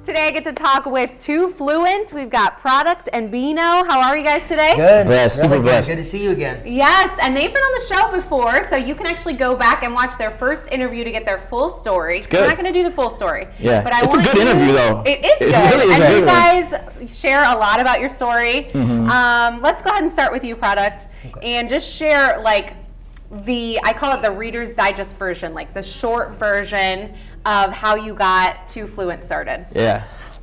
Today I get to talk with two Fluent. We've got ProduKt and Bino. How are you guys today? Good. Blessed, super blessed. Good to see you again. Yes, and they've been on the show before, so you can actually go back and watch their first interview to get their full story. It's good. We're not going to do the full story. Yeah, but it's a good interview, though. It is good. Really is and you one. guys share a lot about your story. Let's go ahead and start with you, ProduKt, and just share I call it the Reader's Digest version, like the short version of how you got to Fluent started. Yeah.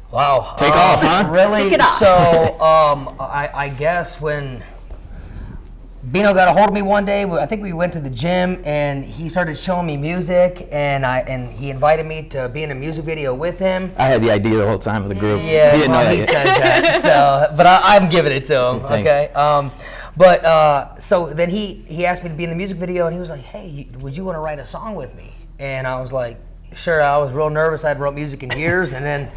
Wow. Take off, huh? Really? Kick it off. So, I guess when Bino got a hold of me one day, I think we went to the gym and he started showing me music, and he invited me to be in a music video with him. I had the idea the whole time of the group. Yeah, He didn't know that he yet. says that. So, but I'm giving it to him. Thanks. Okay. So then he asked me to be in the music video, and he was like, "Hey, would you want to write a song with me?" And I was like, sure. I was real nervous. I hadn't wrote music in years, and then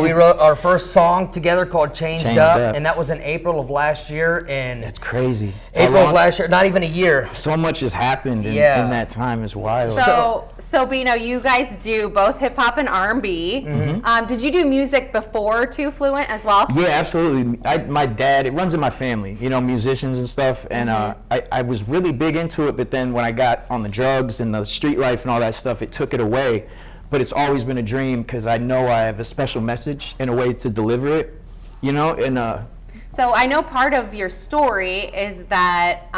we wrote our first song together called Changed Up, and that was in April of last year. And That's crazy. April of last year, not even a year. So much has happened in that time. It's wild. So Bino, you guys do both hip hop and R&B. Did you do music before to Fluent as well? Yeah, absolutely. My dad, it runs in my family, musicians and stuff, and I was really big into it, but then when I got on the drugs and the street life and all that stuff, it took it away. But it's always been a dream because I know I have a special message and a way to deliver it, and So I know part of your story is that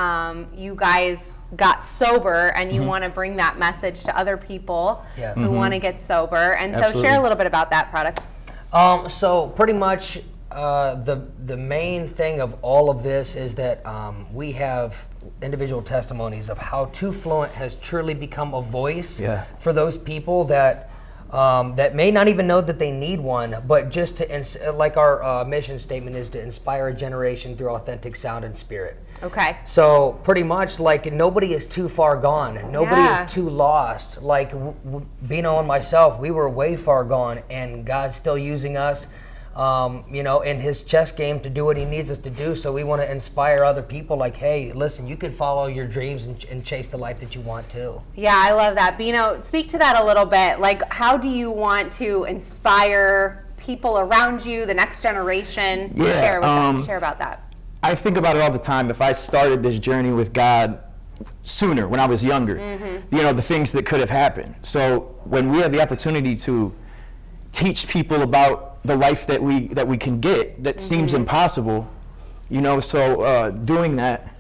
you guys got sober and you want to bring that message to other people who want to get sober. And so share a little bit about that, ProduKt. So pretty much the main thing of all of this is that we have individual testimonies of how Fluent has truly become a voice for those people that that may not even know that they need one, but just to, like our mission statement is to inspire a generation through authentic sound and spirit. Okay. So pretty much like nobody is too far gone. Nobody is too lost. Like Bino and myself, we were way far gone, and God's still using us in his chess game to do what he needs us to do. So we want to inspire other people like, hey, listen, you can follow your dreams and chase the life that you want to. Yeah, I love that. Bino, speak to that a little bit. Like, how do you want to inspire people around you, the next generation? Yeah, Share about that. I think about it all the time. If I started this journey with God sooner, when I was younger, the things that could have happened. So when we have the opportunity to teach people about the life that we can get that seems impossible, so doing that,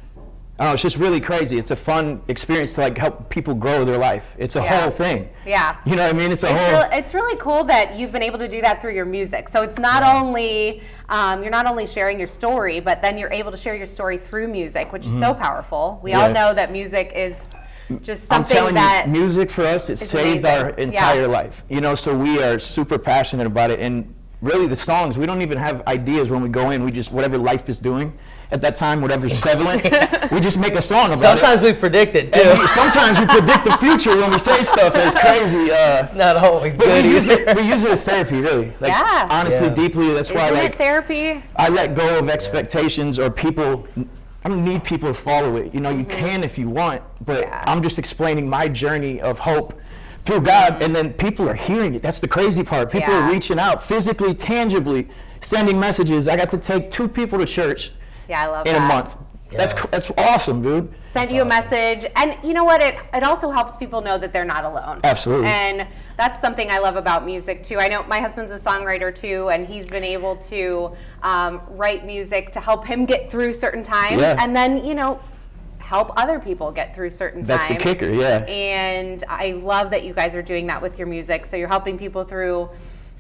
it's just really crazy. It's a fun experience to help people grow their life. It's a whole thing. Yeah. You know what I mean? It's really cool that you've been able to do that through your music. So it's not only you're not only sharing your story, but then you're able to share your story through music, which is so powerful. We all know that music is just something music for us, it saved our entire life. So we are super passionate about it, and really the songs, we don't even have ideas when we go in. We just, whatever life is doing at that time, whatever's prevalent, we just make a song about Sometimes we predict it too. Sometimes we predict the future when we say stuff, and it's crazy. It's not always good. We use it as therapy, really. Honestly, deeply, that's why Isn't it therapy? I let go of expectations or people. I don't need people to follow it. You can if you want, but I'm just explaining my journey of hope through God, and then people are hearing it. That's the crazy part. People are reaching out physically, tangibly, sending messages. I got to take 2 people to church I love in that. a month. Yeah. That's awesome, dude. Send you a message, and you know what? It also helps people know that they're not alone. Absolutely. And that's something I love about music too. I know my husband's a songwriter too, and he's been able to write music to help him get through certain times, and then help other people get through certain times. That's the kicker, And I love that you guys are doing that with your music. So you're helping people through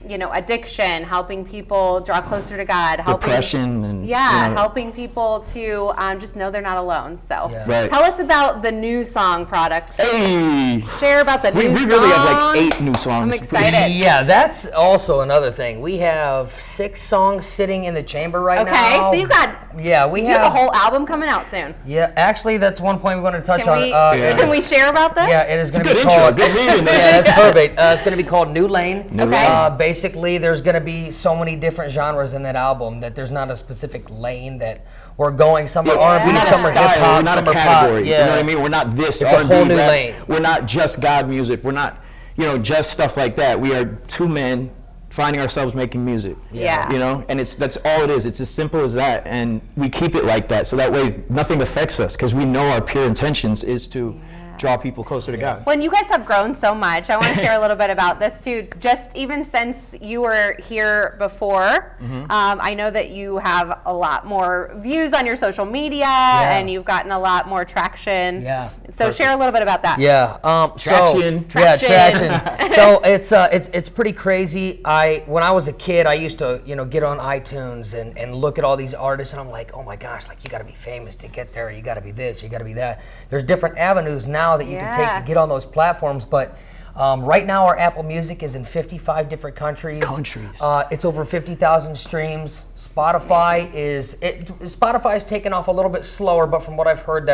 addiction, helping people draw closer to God, depression, and helping people to just know they're not alone. So tell us about the new song, ProduKt. Hey, share about the new song. We really have 8 new songs. I'm excited. Yeah, that's also another thing. We have 6 songs sitting in the chamber right now. Okay, so you got we have a whole album coming out soon. Yeah, actually, that's one point we're going to touch on. Can we share about this? Yeah, it is going to be intro. called. Good reading. Yeah, that's perfect. It's going to be called New Lane. Basically, there's going to be so many different genres in that album that there's not a specific lane that we're going. Some are R&B, some are hip hop, not some a are category. pop. You know what I mean? We're not this. It's a whole new lane. We're not just God music. We're not, just stuff like that. We are 2 men finding ourselves making music. Yeah. You know, and that's all it is. It's as simple as that, and we keep it like that, so that way nothing affects us, because we know our pure intentions is to draw people closer to God. When you guys have grown so much, I want to share a little bit about this too. Just even since you were here before, I know that you have a lot more views on your social media, and you've gotten a lot more traction. Yeah. So share a little bit about that. Yeah. Traction. Traction. So it's pretty crazy. When I was a kid, I used to get on iTunes and look at all these artists, and I'm like, oh my gosh, like you got to be famous to get there. You got to be this. You got to be that. There's different avenues now that you can take to get on those platforms, but right now our Apple Music is in 55 different countries. It's over 50,000 streams. Spotify is taking off a little bit slower, but from what I've heard,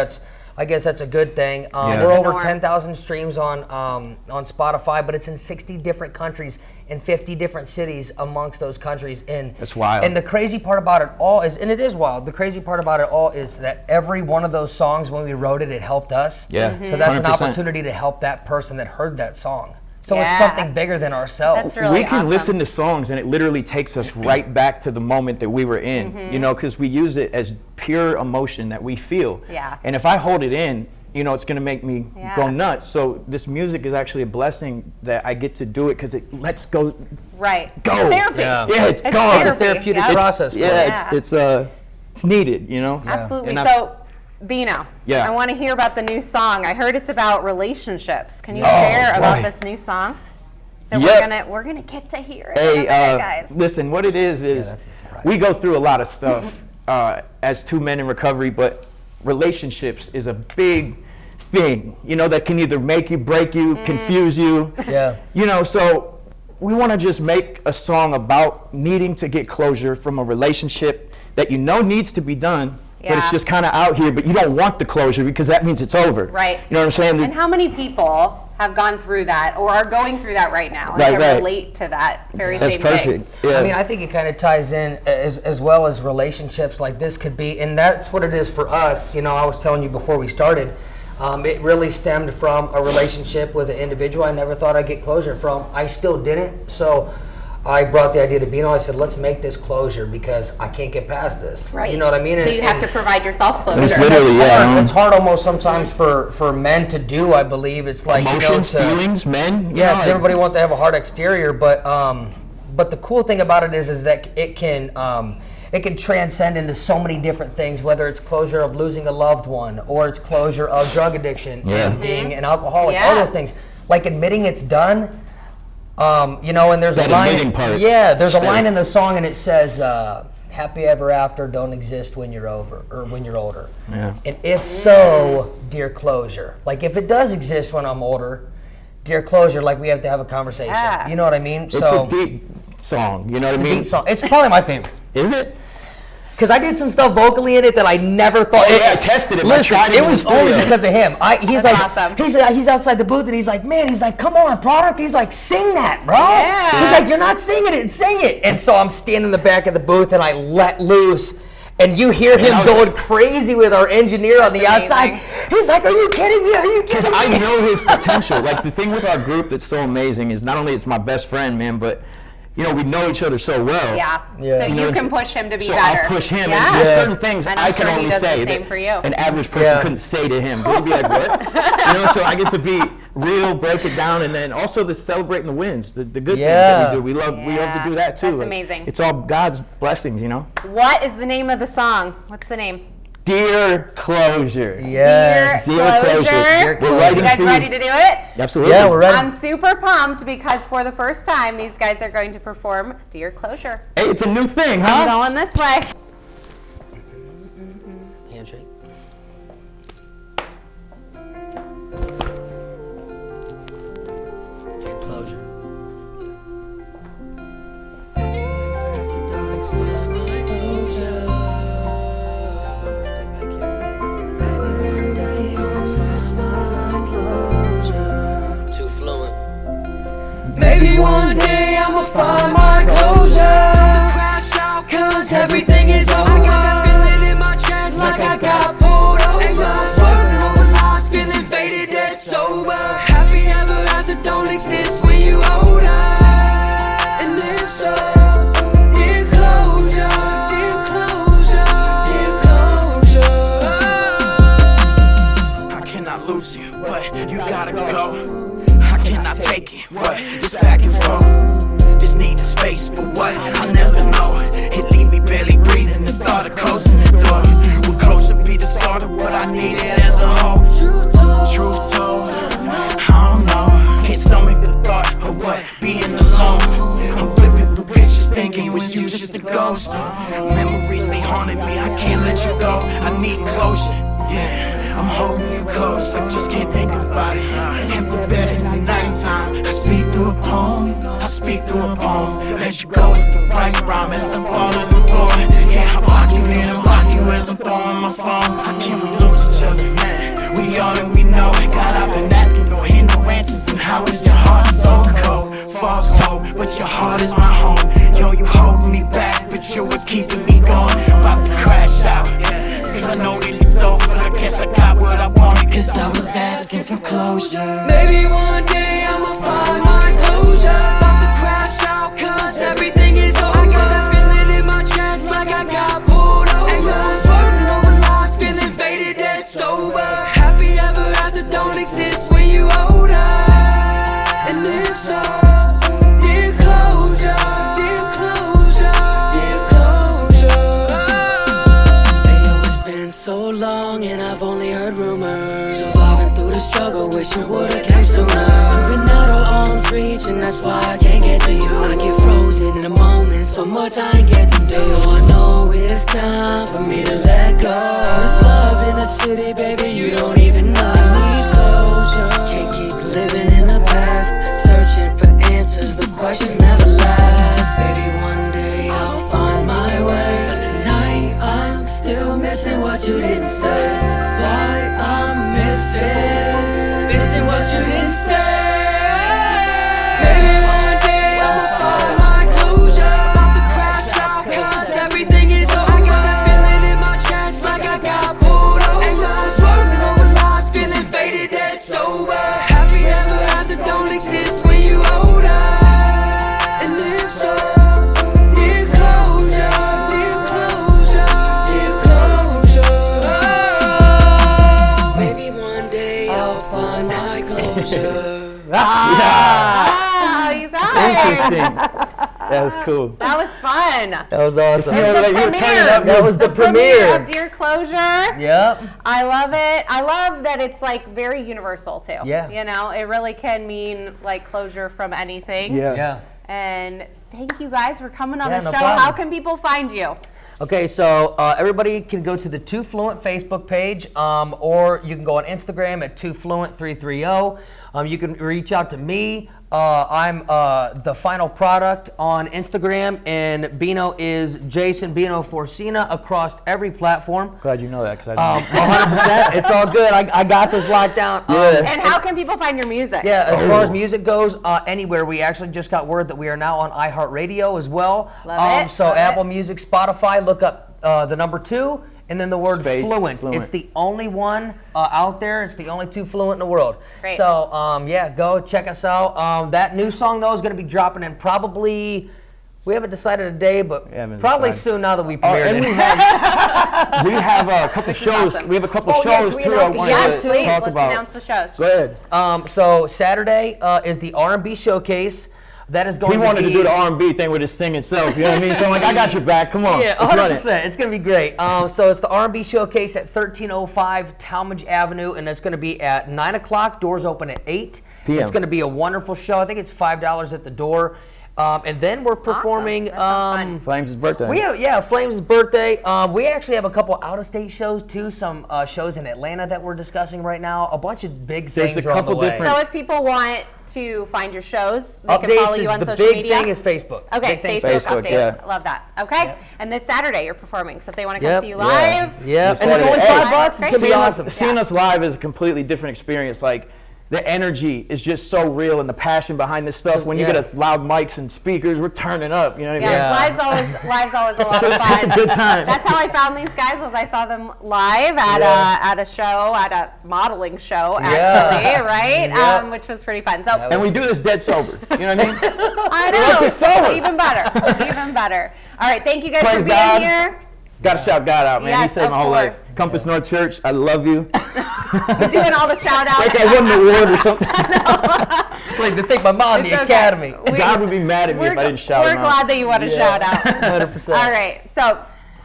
I guess that's a good thing. We're over 10,000 streams on Spotify, but it's in 60 different countries in 50 different cities amongst those countries. And that's wild. And the crazy part about it all is, and it is wild, the crazy part about it all is that every one of those songs, when we wrote it, it helped us. Yeah. So that's 100%. an opportunity to help that person that heard that song. So it's something bigger than ourselves. That's really we can awesome. listen to songs and it literally takes us right back to the moment that we were in, because we use it as pure emotion that we feel. Yeah. And if I hold it in, it's going to make me go nuts. So this music is actually a blessing that I get to do it, because it lets go. Right. Go. It's therapy. Yeah, it's gone. therapy. It's a therapeutic process. It's needed, Absolutely. And So, Bino, Yeah. I want to hear about the new song. I heard it's about relationships. Can you share about this new song that we're gonna get to hear? Hey, guys. listen, what it is that's the surprise. we go through a lot of stuff as two men in recovery, but relationships is a big thing, that can either make you, break you, confuse you. Yeah. So we want to just make a song about needing to get closure from a relationship that needs to be done, but it's just kind of out here, but you don't want the closure because that means it's over. Right. You know what I'm saying? And how many people have gone through that or are going through that right now and can relate to that very same That's perfect. thing? Yeah. I mean, I think it kind of ties in as well as relationships like this could be, and that's what it is for us. I was telling you before we started, it really stemmed from a relationship with an individual I never thought I'd get closure from. I still didn't, so I brought the idea to Bino. I said, let's make this closure because I can't get past this. Right. You know what I mean? So you have to provide yourself closure. It's literally, It's hard almost sometimes for men to do, I believe. It's like emotions, feelings, men. Yeah, because everybody wants to have a hard exterior, but the cool thing about it is that it can transcend into so many different things, whether it's closure of losing a loved one or it's closure of drug addiction and being an alcoholic, all those things. Like admitting it's done. And there's that a line. admitting part. Yeah, there's a line in the song, and it says, "Happy ever after don't exist when you're over or when you're older." Yeah. And if so, dear closure. Like if it does exist when I'm older, dear closure. Like we have to have a conversation. Yeah. You know what I mean? It's a deep song. You know what I mean? Deep song. It's probably my favorite. Is it? Because I did some stuff vocally in it that I never thought. I tested it. Listen, I tried it was only because of him. He's like, awesome. he's outside the booth and he's like, man, come on, ProduKt. He's like, sing that, bro. Yeah. He's like, you're not singing it, sing it. And so I'm standing in the back of the booth and I let loose. And you hear him going crazy with our engineer on the outside. He's like, are you kidding me? Are you kidding me? I know his potential. Like the thing with our group that's so amazing is not only it's my best friend, man, but we know each other so well. Yeah. So you can push him to be so better. I'll push him. Yeah. And there's certain things And I I'm can sure he only does say the same that for you. an average person couldn't say to him. He'd be like, what? So I get to be real, break it down, and then also the celebrating the wins, the good things that we do. We love to do that too. That's amazing. It's all God's blessings, What is the name of the song? What's the name? Dear Closure. Yes. Dear Closure. We're writing You guys for ready to do it? Absolutely. Yeah, we're ready. I'm super pumped because for the first time, these guys are going to perform Dear Closure. Hey, it's a new thing, I'm huh? going this way. Handshake. Dear closure. Too fluent. Maybe one day I'ma find my closure. Crash out, cause everything is promise you just a ghost. Memories, they haunted me, I can't let you go. I need closure, yeah. I'm holding you close, I just can't think about it. Hit the bed in the nighttime, I speak through a poem. I speak through a poem. Let you go with the right rhyme as I fall on the floor. Yeah, I block you in and block you as I'm throwing my phone. How can we lose each other, man? We all that we know. God, I've been asking, don't hear no answers. And how is your heart so cold? False hope, but your heart is my home. Yo, you holding me back, but you was keeping me going. About to crash out, cause I know that it's over. I guess I got what I wanted, cause I was asking for closure. Maybe one day I'ma find my closure. About to crash out, cause everything is over. I got this feeling in my chest like I got pulled over. And I'm swerving over life, feeling faded, dead sober. Happy ever after don't exist when you older. And if so, dear closure, dear closure, dear closure. Hey, it's been so long and I've only heard rumors. Surviving through the struggle, wish you would've came sooner. You've been out of arm's reach and that's why I can't get to you. I get frozen in a moment, so much I ain't get to do. I know it's time for me to let go. There's love in the city, baby, you don't even know. I need closure, can't keep living in the past. Searching for answers, the questions never last. Maybe one day I'll find my way, but tonight I'm still missing what you didn't say. Why I'm missing what you didn't say. Maybe one day I'ma find my closure. About to crash out, cause everything is over. I got this feeling in my chest like I got pulled over. And I'm swerving over life, feeling faded, dead sober. Happy ever after don't exist when you older. And if so, dear closure, dear closure, dear closure. Maybe one day I'll find my closure. Oh, you guys. Interesting. That was cool. That was fun. That was awesome. You know, like, you were turning up. That was the premiere. of Dear Closure. Yep. I love it. I love that it's like very universal too. Yeah. You know, it really can mean like closure from anything. Yeah. And thank you guys for coming on Yeah, the no show. problem. How can people find you? Okay, so everybody can go to the 2 Fluent Facebook page, or you can go on Instagram at 2Fluent330. You can reach out to me. I'm the final product on Instagram, and Bino is Jason Bino Forcina across every platform. Glad you know that, because I didn't know. 100%. It's all good. I got this locked down. And how can people find your music? Yeah, as far as music goes, anywhere. We actually just got word that we are now on iHeartRadio as well. Love it. So Love Apple it. Music, Spotify, look up the number 2 and then the word Space, Fluent. Fluent. It's the only one out there. It's the only 2 Fluent in the world. Great. So yeah, go check us out. That new song though is going to be dropping in probably. We haven't decided a day, but probably decided. soon now that we Oh, premiered and it. we have a couple shows. awesome. We have a couple Oh, yeah, shows can we too. I announce the wanted shows? to Please, talk let's about. announce the shows. Go ahead. So Saturday is the R&B showcase. That is going He to wanted be, to do the R&B thing with his singing self. You know what I mean? So I'm like, I got your back. Come on, Yeah, let's run it. 100%. It's going to be great. So it's the R&B Showcase at 1305 Talmadge Avenue, and it's going to be at 9 o'clock. Doors open at 8 p.m. It's going to be a wonderful show. I think it's $5 at the door. And then we're performing. That sounds fun. Flames' birthday. We have, Flames' birthday. We actually have a couple out-of-state shows too. Some shows in Atlanta that we're discussing right now. A bunch of big things There's a are on the couple way. different- So if people want to find your shows, they can follow Updates you is on the social big media. thing is Facebook. Okay, Big thing is Facebook Facebook, updates. yeah. I love that. Okay, Yep. and this Saturday you're performing. So if they want to come Yep. see you live, Yeah, and it's Saturday. only Hey, $5. It's gonna be Great. awesome. Seeing us live is a completely different experience. Like, the energy is just so real, and the passion behind this stuff. When you Yeah. get us loud mics and speakers, we're turning up. You know what I mean? yeah, Yeah. live's always a lot So of it's fun. a good time. That's how I found these guys. Was I saw them live at a show, at a modeling show, actually, Yeah. right? Yeah. Which was pretty fun. So And we do this dead sober. You know what I mean? I We're up know, to sober. even better, even better. All right, thank you guys Praise for being God. here. Got to shout God out, man. He Yes, saved of my whole course. life. Compass North Church, I love you. We're doing all the shout outs. Like I won an award or something. Like to think my mom in It's the okay. academy. God would be mad at me if I didn't shout We're him out. glad that you want to shout out. 100%. All right, so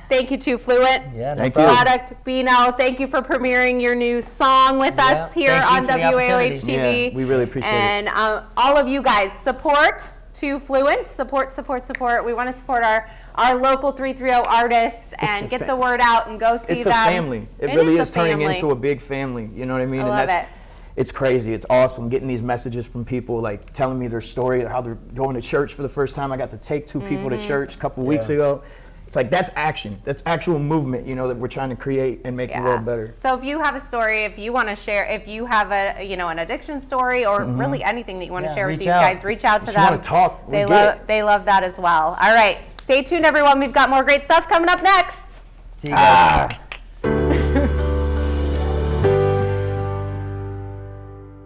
thank you to Fluent. Yeah, no Thank you. problem. ProduKt, Bino, thank you for premiering your new song with us Yeah, here thank you on for the WAOH opportunity. TV. Yeah, we really appreciate it. And all of you guys, support to Fluent. Support. We want to support our local 330 artists and get the word out and go see them. It's a family. It really is turning into a big family. You know what I mean? I love it. It's crazy. It's awesome getting these messages from people like telling me their story, how they're going to church for the first time. I got to take 2 people to church a couple weeks ago. It's like, that's action. That's actual movement, you know, that we're trying to create and make the world better. So if you have a story, if you want to share, if you have a, you know, an addiction story or really anything that you want to share with these guys, reach out to them. Want to talk. They love that as well. All right. Stay tuned, everyone. We've got more great stuff coming up next. See you guys.